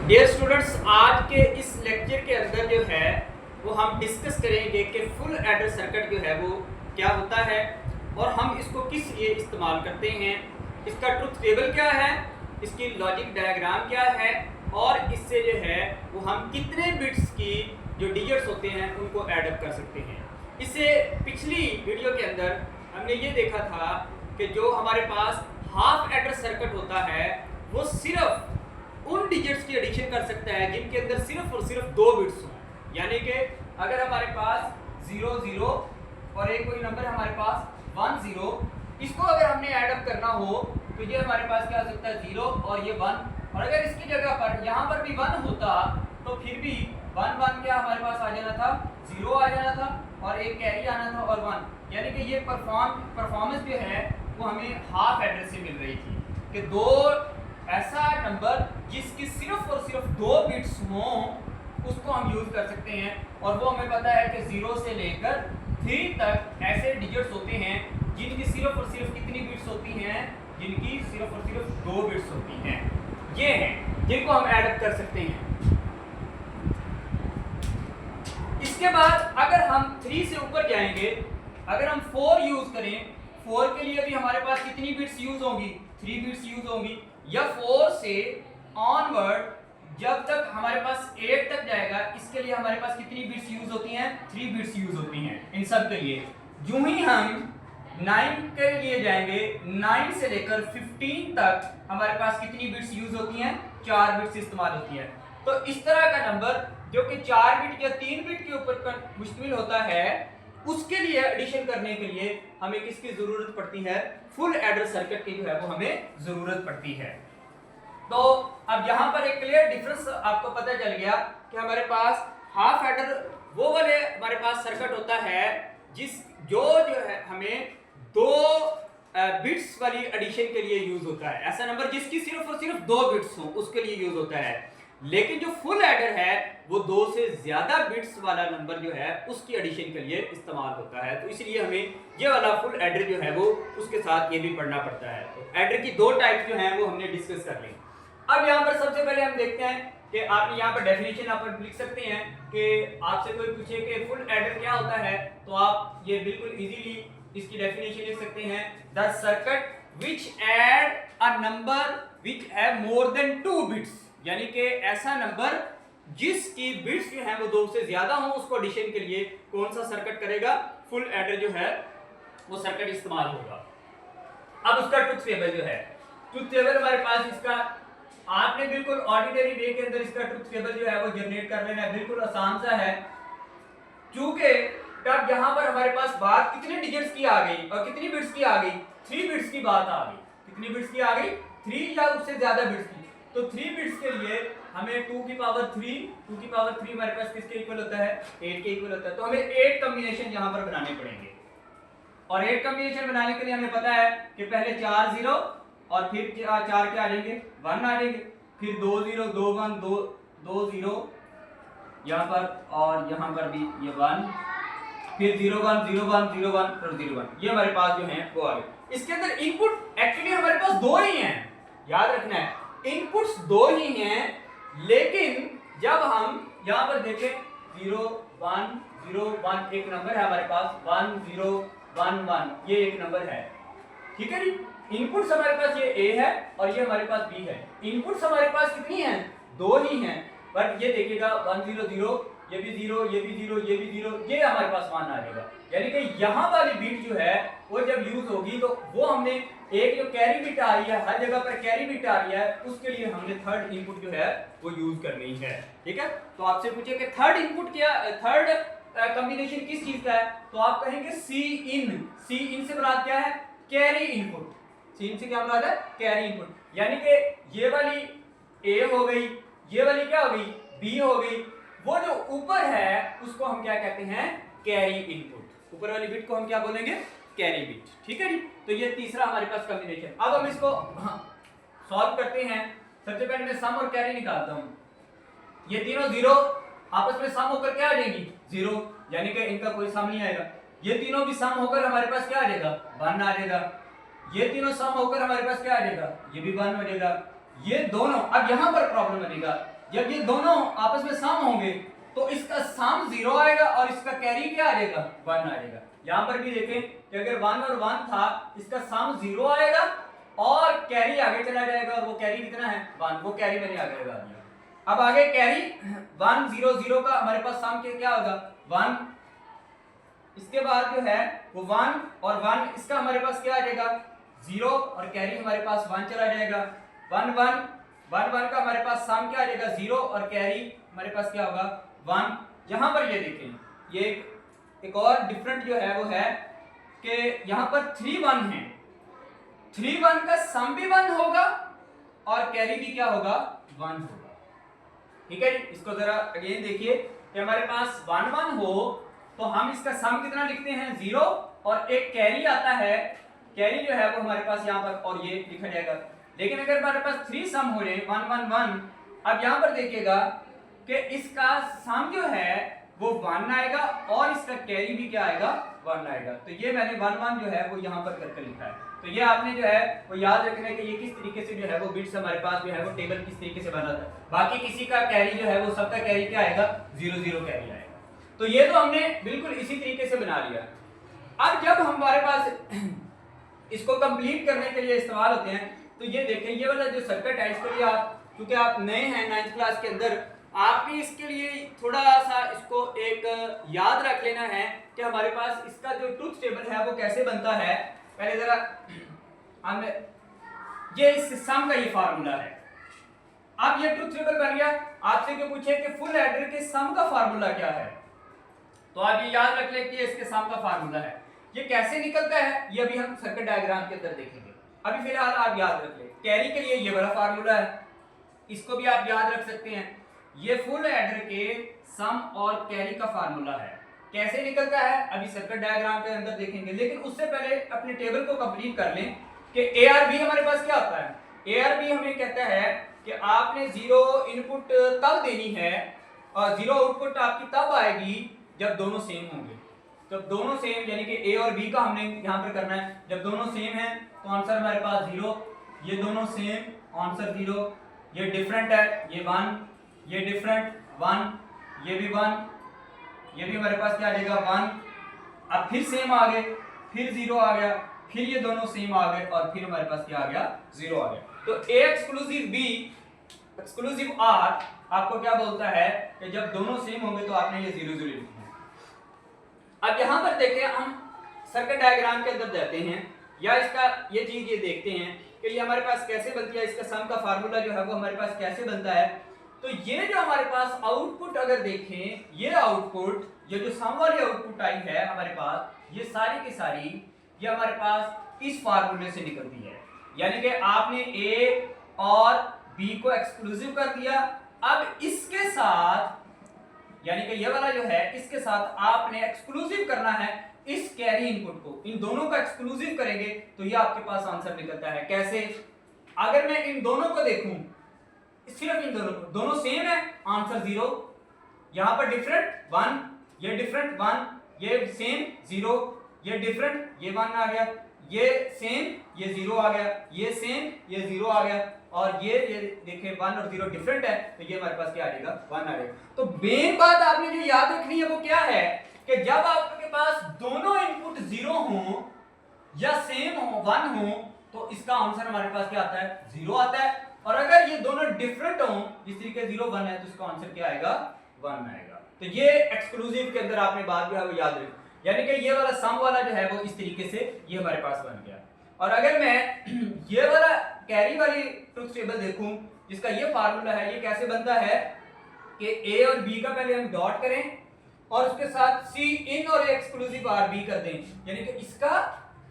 Dear students, आज के इस लेक्चर के अंदर जो है वो हम डिस्कस करेंगे कि फुल एडर सर्किट जो है वो क्या होता है और हम इसको किस लिए इस्तेमाल करते हैं, इसका ट्रुथ टेबल क्या है, इसकी लॉजिक डायग्राम क्या है और इससे जो है वो हम कितने बिट्स की जो डिजिट्स होते हैं उनको ऐड अप कर सकते हैं। इससे पिछली वीडियो के अंदर हमने ये देखा था कि जो हमारे पास हाफ एडर सर्किट होता है वो सिर्फ उन डिजिट्स की एडिशन कर सकता है जिनके अंदर सिर्फ और सिर्फ 2 बिट्स हो। यानी कि अगर हमारे पास 0 0 और एक कोई नंबर हमारे पास 1 0, इसको अगर हमने ऐड अप करना हो तो ये हमारे पास क्या हो सकता है 0 और ये 1, और अगर इसकी जगह पर यहाँ पर भी 1 होता तो फिर भी 1 1 क्या हमारे पास आ जाना था, 0 आ जाना था और एक कैरी आना था और 1। यानी कि ये परफॉर्मेंस जो है वो हमें हाफ एडर से मिल रही थी कि दो ऐसा नंबर जिसकी सिर्फ और सिर्फ 2 बिट्स हों उसको हम यूज कर सकते हैं। और वो हमें पता है कि 0 से लेकर 3 तक ऐसे डिजिट्स होते हैं जिनकी सिर्फ और सिर्फ कितनी बिट्स होती हैं, जिनकी सिर्फ और सिर्फ 2 बिट्स होती हैं। ये हैं जिनको हम ऐड अप कर सकते हैं। इसके बाद अगर हम 3 से ऊपर जाएंगे, अगर हम 4 यूज करें, 4 के लिए भी हमारे पास कितनी बिट्स यूज होंगी, 3 बिट्स यूज होंगी। या 4 से ऑनवर्ड जब तक हमारे पास 8 तक जाएगा, इसके लिए हमारे पास कितनी बिट्स यूज होती हैं, 3 बिट्स यूज होती हैं इन सब के लिए। यूं ही हम 9 के लिए जाएंगे, 9 से लेकर 15 तक हमारे पास कितनी बिट्स यूज होती हैं, 4 बिट्स इस्तेमाल होती हैं। तो इस तरह का नंबर जो कि 4 बिट या 3 बिट के ऊपर मुश्तमिल होता है, उसके लिए एडिशन करने के लिए हमें किसकी जरूरत पड़ती है, फुल एडर सर्किट की जो है वो हमें जरूरत पड़ती है। तो अब यहाँ पर एक क्लियर डिफरेंस आपको पता चल गया कि हमारे पास हाफ एडर वो वाले हमारे पास सर्किट होता है जो है हमें 2 बिट्स वाली एडिशन के लिए यूज होता है। ऐसा नंबर जिसकी सिर्फ और सिर्फ 2 बिट्स हो उसके लिए यूज होता है। लेकिन जो फुल एडर है वो 2 से ज्यादा बिट्स वाला नंबर जो है उसकी एडिशन के लिए इस्तेमाल होता है। तो इसलिए हमें ये वाला फुल एडर जो है वो उसके साथ ये भी पढ़ना पड़ता है। तो एडर की 2 टाइप जो हैं वो हमने डिस्कस कर ली। अब यहाँ पर सबसे पहले हम देखते हैं कि आप यहाँ पर डेफिनेशन आप लिख सकते हैं कि आपसे कोई पूछे कि फुल एडर क्या होता है तो आप ये बिल्कुल इजीली इसकी डेफिनेशन लिख सकते हैं। The circuit which add a number which have more than 2 bits, यानी कि ऐसा नंबर जिसकी बिट्स जो है वो 2 से ज्यादा हो, उसको एडिशन के लिए कौन सा सर्किट करेगा, फुल एडर जो है वो सर्किट इस्तेमाल होगा। अब उसका ट्रुथ टेबल जो है, ट्रुथ टेबल हमारे पास इसका आपने बिल्कुल ऑर्डिनरी वे के अंदर इसका ट्रुथ टेबल जो है वो जनरेट कर लेना है, बिल्कुल आसान सा है। क्योंकि तब यहाँ पर हमारे पास बात कितने डिजिट्स की आ गई और कितनी बिट्स की आ गई, 3 बिट्स की बात आ गई। कितनी बिट्स की आ गई, 3 या उससे ज्यादा बिट्स की। तो 3 बिट्स के लिए हमें 2 की पावर 3 हमारे पास किसके इक्वल होता है, 8 के इक्वल होता है। तो हमें 8 कॉम्बिनेशन यहाँ पर बनाने पड़ेंगे और 8 कॉम्बिनेशन बनाने के लिए हमें पता है कि पहले 4 0 और फिर 4 के आ जाएंगे 1 आ जाएंगे, फिर 2 0 2 1 2 0 यहाँ पर और यहाँ पर भी ये 1, फिर 0 1 0 1 0 1 और 0 1, ये हमारे पास जो है वो आ गए। इसके अंदर इनपुट एक्चुअली हमारे पास 2 ही हैं, याद रखना है इनपुट्स 2 ही हैं। लेकिन जब हम यहाँ पर देखें 0 1 0 1 एक नंबर है हमारे पास, 1 0 1 1 ये एक नंबर है, ठीक है जी। इनपुट्स हमारे पास ये A है और ये हमारे पास B है। इनपुट्स हमारे पास कितनी हैं, 2 ही हैं, बट ये देखिएगा 1 0 0 ये भी 0 ये भी 0 ये भी 0, ये हमारे पास 1 आ जाएगा। यानी कि यहाँ वाली बीट जो है वो जब यूज होगी तो वो हमने एक जो कैरी बिट आ रही है, हर जगह पर कैरी बिट आ रही है, उसके लिए हमने थर्ड इनपुट जो है वो यूज करनी है, ठीक है। तो आपसे पूछे कि थर्ड इनपुट क्या, थर्ड कॉम्बिनेशन किस चीज का है, तो आप कहेंगे सी इन से मुराद क्या है, कैरी इनपुट। सी इन से क्या मुराद है, कैरी इनपुट। यानी कि ये वाली ए हो गई, ये वाली क्या हो गई, बी हो गई, वो जो ऊपर है उसको हम क्या कहते हैं, कैरी इनपुट। ऊपर वाली बिट को हम क्या बोलेंगे, कैरी बिट, ठीक है जी। तो ये तीसरा हमारे पास कॉम्बिनेशन। अब हम इसको सॉल्व करते हैं। सबसे पहले मैं सम और कैरी निकालता हूं। ये तीनों 0 आपस में सम होकर क्या आ जाएंगी, 0, यानी कि इनका कोई सम नहीं आएगा। ये तीनों भी सम होकर हमारे पास क्या आ जाएगा, 1 आ जाएगा। ये तीनों सम होकर हमारे पास क्या आ जाएगा, ये भी 1 हो जाएगा। ये दोनों, अब यहां पर प्रॉब्लम बनेगा, जब ये दोनों आपस में सम होंगे तो इसका सम 0 आएगा और इसका कैरी क्या आ जाएगा 1 आ जाएगा। यहां पर भी देखें कि अगर 1 और 1 था, इसका सम 0 आएगा और कैरी आगे चला जाएगा, और वो कैरी कितना है 1, वो कैरी मैंने आगे लगा दिया। अब आगे कैरी 1 0 0 का हमारे पास सम क्या होगा 1, इसके बाद जो है वो 1 और 1, इसका हमारे पास क्या आ जाएगा 0 और कैरी हमारे पास 1 चला जाएगा। 1 1 1 1 का हमारे पास सम क्या आ जाएगा 0 और कैरी हमारे पास क्या होगा 1। यहां पर ये देखें, ये एक और डिफरेंट जो है वो है कि यहां पर 3 1 है, 3 1 का सम भी 1 होगा और कैरी भी क्या होगा 1 होगा। ठीक है जी, इसको जरा अगेन देखिए कि हमारे पास 1 1 हो तो हम इसका सम कितना लिखते हैं 0 और एक कैरी आता है, कैरी जो है वो हमारे पास यहाँ पर और ये लिखा जाएगा। लेकिन अगर हमारे पास 3 सम हो जाए 1 1 1, अब यहाँ पर देखिएगा कि इसका सम जो है वो 1 आएगा और इसका कैरी भी क्या आएगा 1 आएगा। तो ये मैंने 1 1 जो है वो यहाँ पर करके लिखा है। तो ये आपने जो है वो याद रखना है कि ये किस तरीके से जो है वो बिट्स हमारे पास जो है वो टेबल किस तरीके से बना था। बाकी किसी का कैरी जो है वो सबका कैरी क्या आएगा 0 0 कैरी आएगा। तो ये तो हमने बिल्कुल इसी तरीके से बना लिया। अब जब हमारे पास इसको कंप्लीट करने के लिए इस्तेमाल होते हैं, तो ये देखें ये वाला जो सर्किट है, इसके लिए आप क्योंकि आप नए हैं 9th क्लास के अंदर, आपने इसके लिए थोड़ा सा इसको एक याद रख लेना है कि हमारे पास इसका जो ट्रुथ टेबल है वो कैसे बनता है। पहले जरा हम ये इस सम का ये फार्मूला है। अब ये ट्रुथ टेबल बन गया, आपसे क्यों पूछे कि फुल एडर के सम का फार्मूला क्या है, तो आप ये याद रख लें कि इसके सम का फार्मूला है। ये कैसे निकलता है ये अभी हम सर्किट डायग्राम के अंदर देखेंगे। अभी फिलहाल आप याद रख लें कैरी के लिए ये वाला फार्मूला है, इसको भी आप याद रख सकते हैं। ये फुल एडर के सम और कैरी का फार्मूला है। कैसे निकलता है अभी सर्किट डायग्राम के अंदर देखेंगे, लेकिन उससे पहले अपने टेबल को कंप्लीट कर लें कि ARB हमारे पास क्या होता है। ARB हमें कहता है कि आपने 0 इनपुट तब देनी है और 0 आउटपुट आपकी तब आएगी जब दोनों सेम होंगे। जब दोनों सेम यानी कि A और B का हमने यहाँ पर करना है, जब दोनों सेम है तो आंसर हमारे पास 0, ये दोनों सेम आंसर 0, ये डिफरेंट है ये 1, ये डिफरेंट 1, ये भी 1, ये भी हमारे पास क्या आ जाएगा 1। अब फिर सेम आ गए, फिर 0 आ गया, फिर ये दोनों सेम आ गए और फिर हमारे पास क्या आ गया 0 आ गया। तो A exclusive B exclusive R आपको क्या बोलता है कि जब दोनों सेम होंगे तो आपने ये 0 0 लिखना है। अब यहां पर देखें हम सर्किट डायग्राम के अंदर जाते हैं या इसका ये चीज ये देखते हैं कि ये हमारे पास कैसे बनती है, इसका सम का फार्मूला जो है वो हमारे पास कैसे बनता है। तो ये जो हमारे पास आउटपुट अगर देखें, ये आउटपुट ये जो सम वाली आउटपुट आई है हमारे पास, ये सारी की सारी ये हमारे पास इस फार्मूले से निकलती है। यानी कि आपने A और B को एक्सक्लूसिव कर दिया। अब इसके साथ यानी कि ये वाला जो है इसके साथ आपने एक्सक्लूसिव करना है इस कैरी इनपुट को, इन दोनों का एक्सक्लूसिव करेंगे तो ये आपके पास आंसर निकलता है। कैसे, अगर मैं इन दोनों को देखूं, सिर्फ इन दोनों को, दोनों सेम है आंसर 0, यहां पर डिफरेंट 1, ये डिफरेंट 1, ये सेम 0, ये डिफरेंट ये 1 आ गया, ये सेम ये 0 आ गया, ये सेम ये 0 आ गया और ये देखें 1 और 0 डिफरेंट है तो ये हमारे पास क्या आ जाएगा 1 आ जाएगा। तो मेन बात आपने जो याद रखनी है वो क्या है कि जब आपके पास दोनों इनपुट 0 हो या सेम हो 1 हो तो इसका आंसर हमारे पास क्या आता है 0 आता है। और अगर ये दोनों डिफरेंट हो, जिस तरीके 0 1 है तो इसका आंसर क्या आएगा 1 आएगा। तो ये एक्सक्लूसिव के अंदर आपने बात जो है वो याद रखी, यानी कि ये वाला सम वाला जो है वो इस तरीके से ये हमारे पास बन गया। और अगर मैं ये वाला कैरी वाली ट्रुथ टेबल देखूं जिसका ये फार्मूला है, ये कैसे बनता है कि A और B का पहले हम डॉट करें और उसके साथ C इन और एक्सक्लूसिव R B कर दें, यानी कि इसका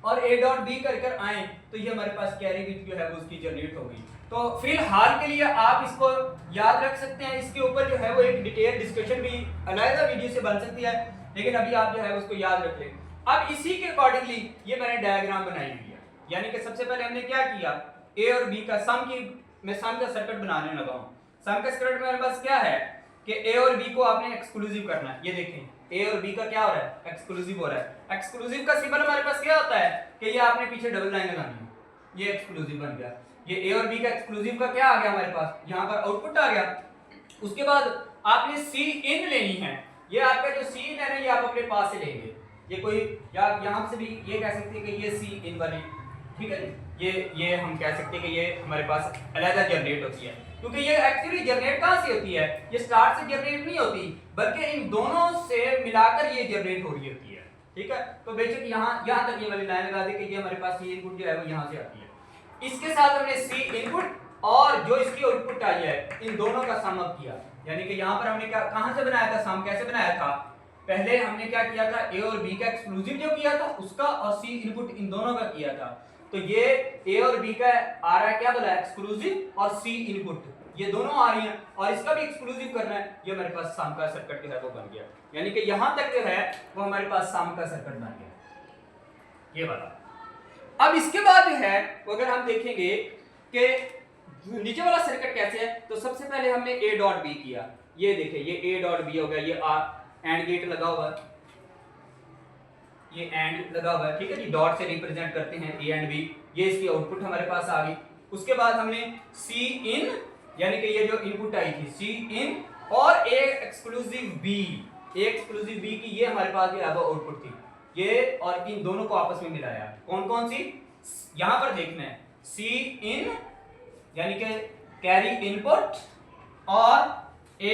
और A डॉट B कर आए तो ये हमारे पास कैरी बिट जो है वो उसकी जनरेट होगी। तो फिलहाल के लिए आप इसको याद रख सकते हैं, इसके ऊपर जो है वो एक डिटेल डिस्कशन भी अलग वीडियो से बन सकती है, लेकिन अभी आप जो है उसको याद रख लें। अब इसी के अकॉर्डिंगली ये मैंने डायग्राम बनाई हुई है, यानी कि सबसे पहले हमने क्या किया A और B का सम की मैं सम का सर्किट बनाने लगा हूं। सम का सर्किट मेरे पास क्या है कि A और B को आपने एक्सक्लूसिव करना है। ये देखें A और B का क्या हो रहा है एक्सक्लूसिव हो रहा है। एक्सक्लूसिव का सिंबल हमारे पास क्या होता है कि ये आपने पीछे डबल लाइन लगानी है, ये एक्सक्लूसिव बन गया। ये ए और बी का एक्सक्लूसिव का क्या आ गया हमारे पास, यहाँ पर आउटपुट आ गया। उसके बाद आपने सी इन लेनी है, ये आपका जो सी इन है ना ये आप अपने पास से लेंगे, ये कोई या यहाँ से भी ये कह सकते हैं कि ये सी इन वाली, ठीक है, ये हम कह सकते हैं कि ये हमारे पास अलग जनरेट होती है, क्योंकि ये एक्चुअली जनरेट कहाँ से होती है, ये स्टार्ट से जनरेट नहीं होती बल्कि इन दोनों से मिलाकर ये जनरेट हो रही होती है, ठीक है। तो बेशक यहाँ तक ये वाली लाइन लगा दी कि ये हमारे पास सी इनपुट जो है वो यहाँ से आती है। इसके साथ हमने सी इनपुट और जो इसकी आउटपुट आई है इन दोनों का सम अप किया, यानी कि यहाँ पर हमने क्या कहाँ से बनाया था, सम कैसे बनाया था, पहले हमने क्या किया था, ए और बी का एक्सक्लूसिव जो किया था उसका और सी इनपुट इन दोनों का किया था। तो ये ए और बी का आ रहा है क्या बोला, एक्सक्लूसिव और सी इनपुट, ये दोनों आ रही हैं और इसका भी एक्सक्लूसिव करना है, ये हमारे पास सम का सर्किट जो है वो बन गया, यानी कि यहाँ तक जो है वो हमारे पास सम का सर्किट बन गया, ये वाला। अब इसके बाद जो है अगर हम देखेंगे कि नीचे वाला सर्किट कैसे है, तो सबसे पहले हमने ए डॉट बी किया, ये देखिए ये ए डॉट बी हो गया, ये एंड गेट लगा हुआ है, ये एंड लगा हुआ है, ठीक है जी, डॉट से रिप्रेजेंट करते हैं ए एंड बी, ये इसकी आउटपुट हमारे पास आ गई। उसके बाद हमने सी इन यानी कि ये जो इनपुट आई थी सी इन और ए एक्सक्लूसिव बी की ये हमारे पास जो है वो आउटपुट थी, ये और इन दोनों को आपस में मिलाया, कौन कौन सी, यहां पर देखना है सी इन यानी कि कैरी इनपुट और ए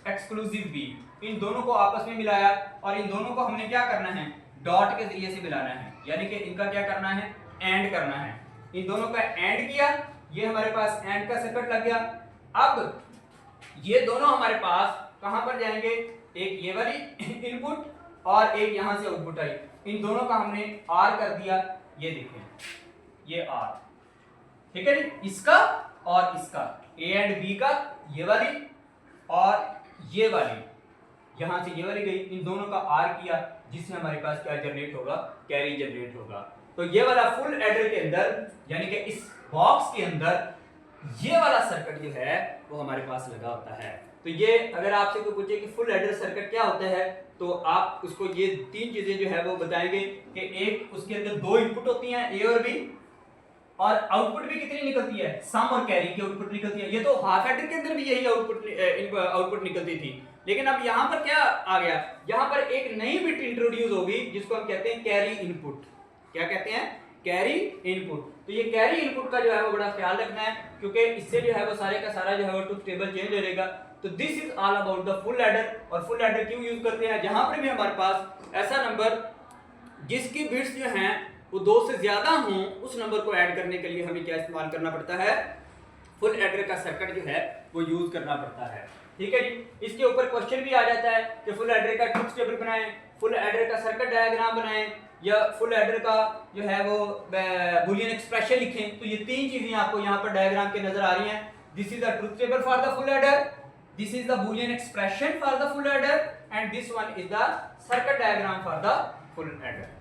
एक्सक्लूसिव बी, इन दोनों को आपस में मिलाया और इन दोनों को हमने क्या करना है, डॉट के जरिए से मिलाना है, यानी कि इनका क्या करना है, एंड करना है, इन दोनों का एंड किया, ये हमारे पास एंड का सर्किट लग गया। अब ये दोनों हमारे पास कहां पर जाएंगे, एक ये वाली इनपुट और एक यहां से आउटपुट आई, इन दोनों का हमने आर कर दिया, ये देखें ये आर, ठीक है जी, इसका और इसका ए एंड बी का ये वाली और ये वाली यहां से ये वाली गई, इन दोनों का आर किया, जिससे हमारे पास क्या जनरेट होगा, कैरी जनरेट होगा। तो ये वाला फुल एडर के अंदर यानी कि इस बॉक्स के अंदर ये वाला सर्किट जो है वो हमारे पास लगा होता है। तो ये अगर आपसे कोई पूछे कि फुल एडर सर्किट क्या होता है, तो आप उसको ये तीन चीजें जो है वो बताएंगे कि एक उसके अंदर दो इनपुट होती हैं ए और बी, और आउटपुट भी कितनी निकलती है, सम और कैरी की आउटपुट निकलती है। ये तो हाफ एडर के अंदर भी यही आउटपुट निकलती थी, लेकिन अब यहाँ पर क्या आ गया, यहाँ पर एक नई बिट इंट्रोड्यूस होगी जिसको हम कहते हैं कैरी इनपुट। क्या कहते हैं, कैरी इनपुट। तो ये कैरी इनपुट का जो है वो बड़ा ख्याल रखना है, क्योंकि इससे जो है वो सारे का सारा जो है वो ट्रुथ टेबल चेंज हो जाएगा। तो this is all about the full adder. और फुल एडर क्यों यूज करते हैं, जहां पर भी हमारे पास ऐसा नंबर जिसकी बिट्स जो हैं वो 2 से ज्यादा हों, उस नंबर को ऐड करने के लिए हमें क्या इस्तेमाल करना पड़ता है, फुल एडर का सर्किट जो है वो यूज करना पड़ता है। ठीक है जी। इसके ऊपर क्वेश्चन भी आ जाता है कि फुल एडर का ट्रुथ टेबल बनाएं, फुल एडर का सर्किट डायग्राम बनाएं, या फुल एडर का जो है वो बूलियन एक्सप्रेशन लिखें। तो ये तीन चीजें आपको यहाँ पर डायग्राम के नजर आ रही हैं। This is the truth table for the full adder, this is the Boolean expression for the full adder, and this one is the circuit diagram for the full adder.